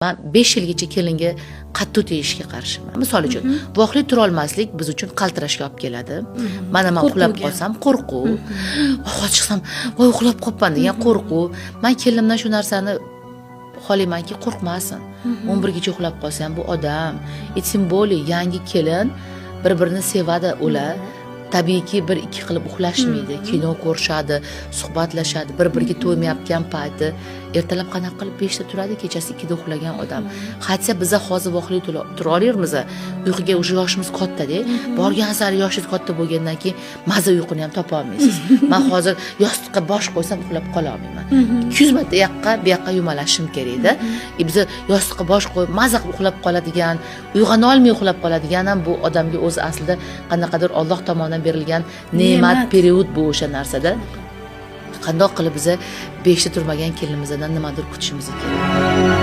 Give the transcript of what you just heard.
Men 5 yilgacha kelinga qattiq tegishga qarshiman. Misol uchun, voqli tura olmaslik biz uchun qaltirashga olib keladi. Mana men uxlab qolsam qo'rquv, ovqat chiqsam, voy uxlab qolibman degan qo'rquv. Men kelinimdan shu narsani xohlaymanki, qo'rqmasin. 11 gacha uxlab qolsa ham bu odam, tем более yangi kelin bir-birini sevadi ular. Tabiiyki 1-2 qilib uxlashmaydi, kino ko'rishadi, suhbatlashadi, bir-biriga to'ymayotgan payti ertalab qanaqa qilib 5 ta turadi, kechasi 2 da uxlagan odam. Hatsa biza hozir voqli tura olamiz, uyquga уже yoshimiz katta-da. Borgan sari yoshingiz katta bo'lgandan keyin maza uyquni ham topa olmaysiz. Men hozir yostiqqa bosh qo'ysam uxlab qola olmayman. 200 marta bu yoqqa yumalashim kerak-da. Biz yostiqqa bosh qo'yib maza uxlab qoladigan, uyg'ona olmay uxlab qoladigan ham bu odamga o'zi aslida qanaqadir Alloh tomonidan berilgan ne'mat period bu o'sha narsada. Qandoq qilib biz 5 ta turmagan kelinimizdan nimadir kutishimiz kerak.